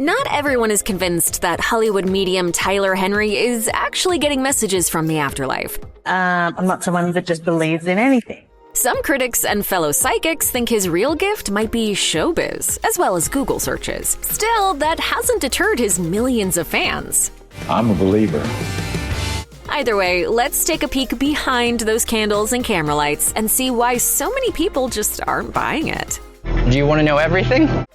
Not everyone is convinced that Hollywood medium Tyler Henry is actually getting messages from the afterlife. I'm not someone that just believes in anything. Some critics and fellow psychics think his real gift might be showbiz, as well as Google searches. Still, that hasn't deterred his millions of fans. I'm a believer. Either way, let's take a peek behind those candles and camera lights and see why so many people just aren't buying it. Do you want to know everything?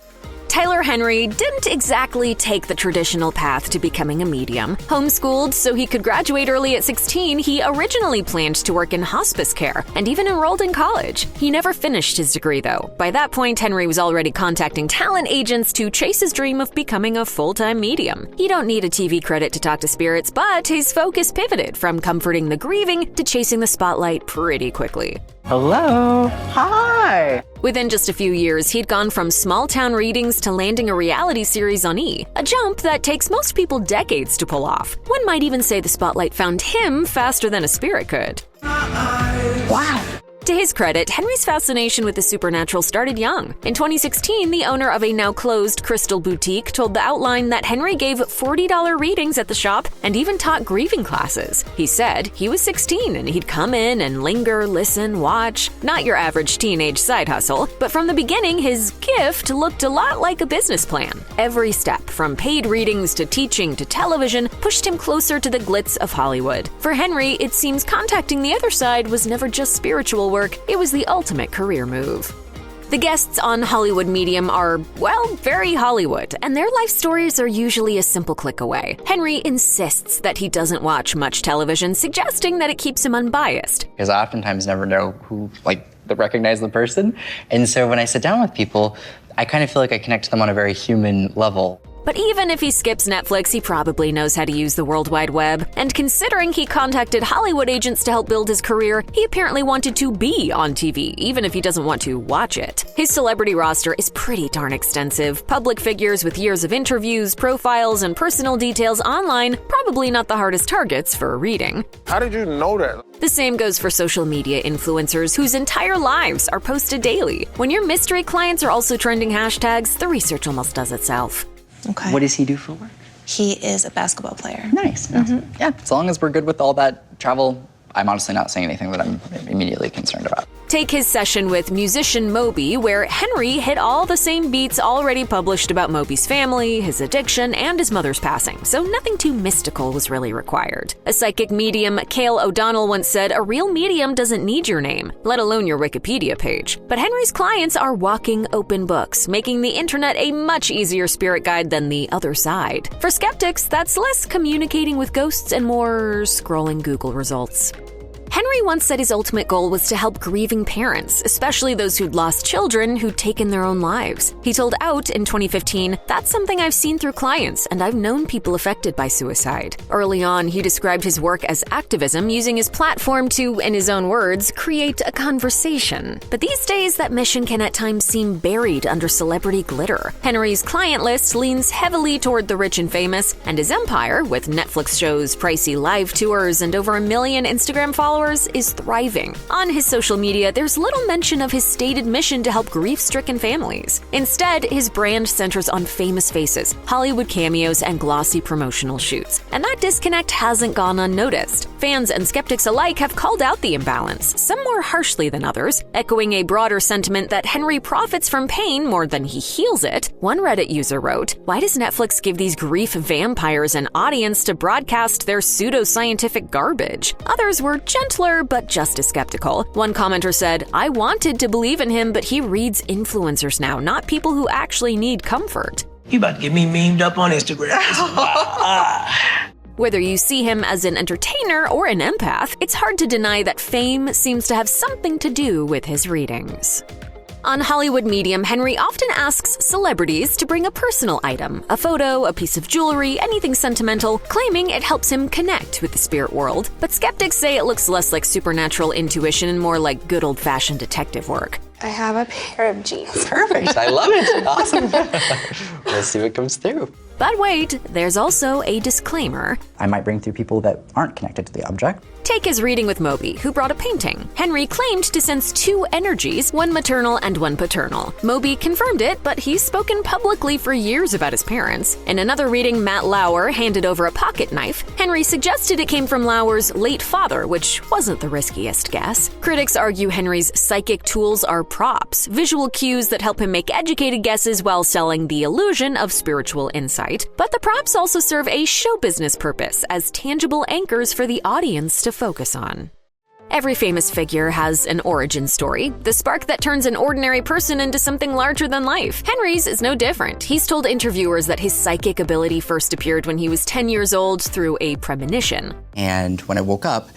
Tyler Henry didn't exactly take the traditional path to becoming a medium. Homeschooled so he could graduate early at 16, he originally planned to work in hospice care and even enrolled in college. He never finished his degree, though. By that point, Henry was already contacting talent agents to chase his dream of becoming a full-time medium. He don't need a TV credit to talk to spirits, but his focus pivoted from comforting the grieving to chasing the spotlight pretty quickly. Hello. Hi. Within just a few years, he'd gone from small-town readings to landing a reality series on E! A jump that takes most people decades to pull off. One might even say the spotlight found him faster than a spirit could. Wow. To his credit, Henry's fascination with the supernatural started young. In 2016, the owner of a now-closed crystal boutique told the Outline that Henry gave $40 readings at the shop and even taught grieving classes. He said he was 16 and he'd come in and linger, listen, watch. Not your average teenage side hustle, but from the beginning, his gift looked a lot like a business plan. Every step, from paid readings to teaching to television, pushed him closer to the glitz of Hollywood. For Henry, it seems contacting the other side was never just spiritual work, it was the ultimate career move. The guests on Hollywood Medium are, well, very Hollywood, and their life stories are usually a simple click away. Henry insists that he doesn't watch much television, suggesting that it keeps him unbiased. Because I oftentimes never know who, recognize the person. And so when I sit down with people, I kind of feel like I connect to them on a very human level. But even if he skips Netflix, he probably knows how to use the World Wide Web. And considering he contacted Hollywood agents to help build his career, he apparently wanted to be on TV, even if he doesn't want to watch it. His celebrity roster is pretty darn extensive. Public figures with years of interviews, profiles, and personal details online, probably not the hardest targets for a reading. How did you know that? The same goes for social media influencers whose entire lives are posted daily. When your mystery clients are also trending hashtags, the research almost does itself. Okay. What does he do for work? He is a basketball player. Nice. Yeah, as long as we're good with all that travel, I'm honestly not saying anything that I'm immediately concerned about. Take his session with musician Moby, where Henry hit all the same beats already published about Moby's family, his addiction, and his mother's passing, so nothing too mystical was really required. A psychic medium, Cale O'Donnell, once said, "A real medium doesn't need your name, let alone your Wikipedia page." But Henry's clients are walking open books, making the internet a much easier spirit guide than the other side. For skeptics, that's less communicating with ghosts and more scrolling Google results. Henry once said his ultimate goal was to help grieving parents, especially those who'd lost children who'd taken their own lives. He told Out in 2015, "That's something I've seen through clients, and I've known people affected by suicide." Early on, he described his work as activism, using his platform to, in his own words, create a conversation. But these days, that mission can at times seem buried under celebrity glitter. Henry's client list leans heavily toward the rich and famous, and his empire, with Netflix shows, pricey live tours, and over 1 million Instagram followers, is thriving. On his social media, there's little mention of his stated mission to help grief-stricken families. Instead, his brand centers on famous faces, Hollywood cameos, and glossy promotional shoots. And that disconnect hasn't gone unnoticed. Fans and skeptics alike have called out the imbalance, some more harshly than others, echoing a broader sentiment that Henry profits from pain more than he heals it. One Reddit user wrote, "Why does Netflix give these grief vampires an audience to broadcast their pseudo-scientific garbage?" Others were gentler, but just as skeptical. One commenter said, "I wanted to believe in him, but he reads influencers now, not people who actually need comfort." You about to get me memed up on Instagram. Whether you see him as an entertainer or an empath, it's hard to deny that fame seems to have something to do with his readings. On Hollywood Medium, Henry often asks celebrities to bring a personal item, a photo, a piece of jewelry, anything sentimental, claiming it helps him connect with the spirit world. But skeptics say it looks less like supernatural intuition and more like good old-fashioned detective work. I have a pair of jeans. Perfect. I love it. Awesome. Let's see what comes through. But wait, there's also a disclaimer. I might bring through people that aren't connected to the object. Take his reading with Moby, who brought a painting. Henry claimed to sense two energies, one maternal and one paternal. Moby confirmed it, but he's spoken publicly for years about his parents. In another reading, Matt Lauer handed over a pocket knife. Henry suggested it came from Lauer's late father, which wasn't the riskiest guess. Critics argue Henry's psychic tools are props, visual cues that help him make educated guesses while selling the illusion of spiritual insight. But the props also serve a show business purpose as tangible anchors for the audience to focus on. Every famous figure has an origin story, the spark that turns an ordinary person into something larger than life. Henry's is no different. He's told interviewers that his psychic ability first appeared when he was 10 years old through a premonition. And when I woke up,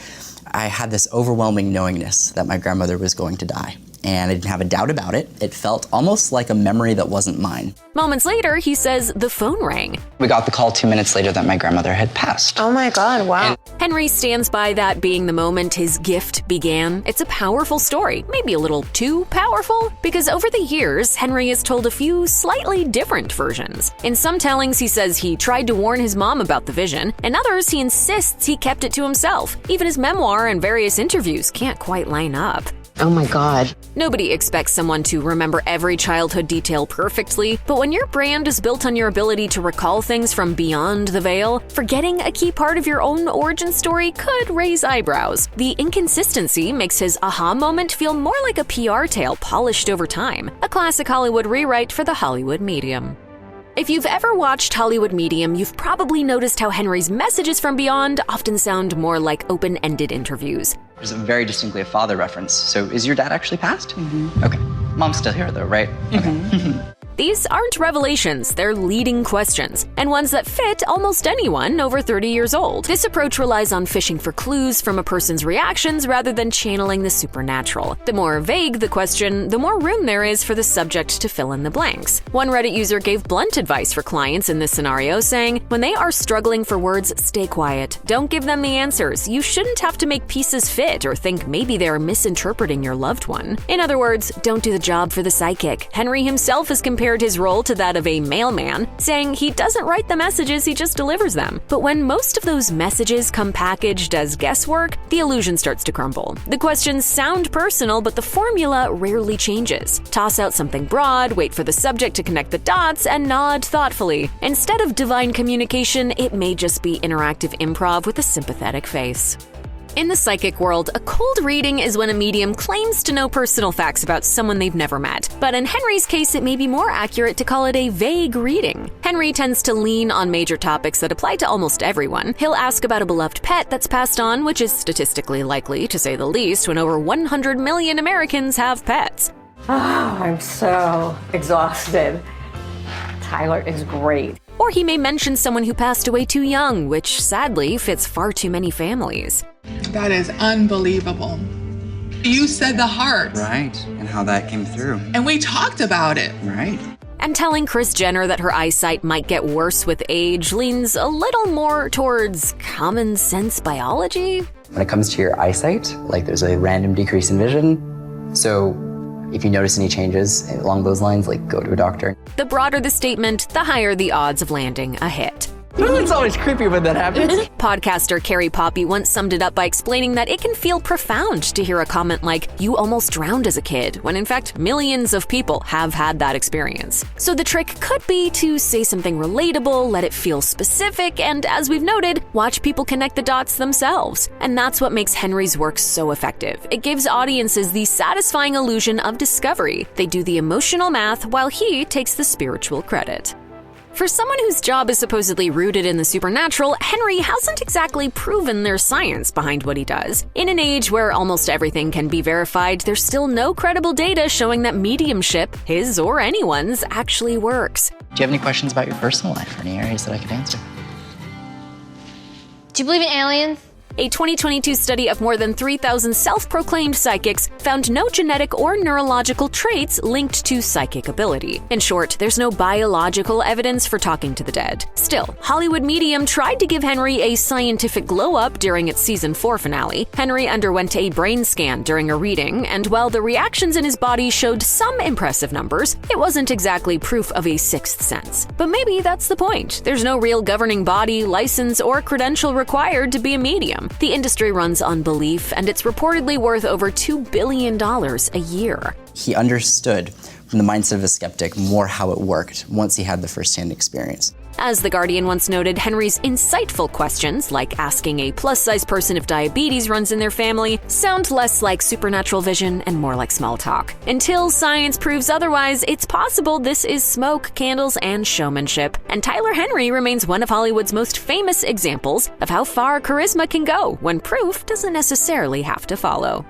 I had this overwhelming knowingness that my grandmother was going to die. And I didn't have a doubt about it. It felt almost like a memory that wasn't mine. Moments later, he says the phone rang. We got the call 2 minutes later that my grandmother had passed. Oh my God, wow. Henry stands by that being the moment his gift began. It's a powerful story, maybe a little too powerful, because over the years, Henry has told a few slightly different versions. In some tellings, he says he tried to warn his mom about the vision. In others, he insists he kept it to himself. Even his memoir and various interviews can't quite line up. Oh my God. Nobody expects someone to remember every childhood detail perfectly, but when your brand is built on your ability to recall things from beyond the veil, forgetting a key part of your own origin story could raise eyebrows. The inconsistency makes his aha moment feel more like a PR tale polished over time, a classic Hollywood rewrite for the Hollywood medium. If you've ever watched Hollywood Medium, you've probably noticed how Henry's messages from beyond often sound more like open-ended interviews. There's very distinctly a father reference. So is your dad actually passed? Mm-hmm. Okay. Mom's still here though, right? Mm-hmm. Okay. These aren't revelations, they're leading questions, and ones that fit almost anyone over 30 years old. This approach relies on fishing for clues from a person's reactions rather than channeling the supernatural. The more vague the question, the more room there is for the subject to fill in the blanks. One Reddit user gave blunt advice for clients in this scenario, saying, when they are struggling for words, stay quiet. Don't give them the answers. You shouldn't have to make pieces fit or think maybe they're misinterpreting your loved one. In other words, don't do the job for the psychic. Henry himself has compared his role to that of a mailman, saying he doesn't write the messages, he just delivers them. But when most of those messages come packaged as guesswork, the illusion starts to crumble. The questions sound personal, but the formula rarely changes. Toss out something broad, wait for the subject to connect the dots, and nod thoughtfully. Instead of divine communication, it may just be interactive improv with a sympathetic face. In the psychic world, a cold reading is when a medium claims to know personal facts about someone they've never met. But in Henry's case, it may be more accurate to call it a vague reading. Henry tends to lean on major topics that apply to almost everyone. He'll ask about a beloved pet that's passed on, which is statistically likely, to say the least, when over 100 million Americans have pets. Oh, I'm so exhausted. Tyler is great. Or he may mention someone who passed away too young, which sadly fits far too many families. That is unbelievable. You said the heart. Right. And how that came through. And we talked about it. Right. And telling Kris Jenner that her eyesight might get worse with age leans a little more towards common sense biology. When it comes to your eyesight, like there's a random decrease in vision. So if you notice any changes along those lines, like go to a doctor. The broader the statement, the higher the odds of landing a hit. It's always creepy when that happens. Podcaster Carrie Poppy once summed it up by explaining that it can feel profound to hear a comment like, "You almost drowned as a kid," when in fact millions of people have had that experience. So the trick could be to say something relatable, let it feel specific, and as we've noted, watch people connect the dots themselves. And that's what makes Henry's work so effective. It gives audiences the satisfying illusion of discovery. They do the emotional math while he takes the spiritual credit. For someone whose job is supposedly rooted in the supernatural, Henry hasn't exactly proven there's science behind what he does. In an age where almost everything can be verified, there's still no credible data showing that mediumship, his or anyone's, actually works. Do you have any questions about your personal life or any areas that I could answer? Do you believe in aliens? A 2022 study of more than 3,000 self-proclaimed psychics found no genetic or neurological traits linked to psychic ability. In short, there's no biological evidence for talking to the dead. Still, Hollywood Medium tried to give Henry a scientific glow-up during its season 4 finale. Henry underwent a brain scan during a reading, and while the reactions in his body showed some impressive numbers, it wasn't exactly proof of a sixth sense. But maybe that's the point. There's no real governing body, license, or credential required to be a medium. The industry runs on belief, and it's reportedly worth over $2 billion a year. He understood from the mindset of a skeptic more how it worked once he had the first-hand experience. As The Guardian once noted, Henry's insightful questions, like asking a plus-size person if diabetes runs in their family, sound less like supernatural vision and more like small talk. Until science proves otherwise, it's possible this is smoke, candles, and showmanship. And Tyler Henry remains one of Hollywood's most famous examples of how far charisma can go when proof doesn't necessarily have to follow.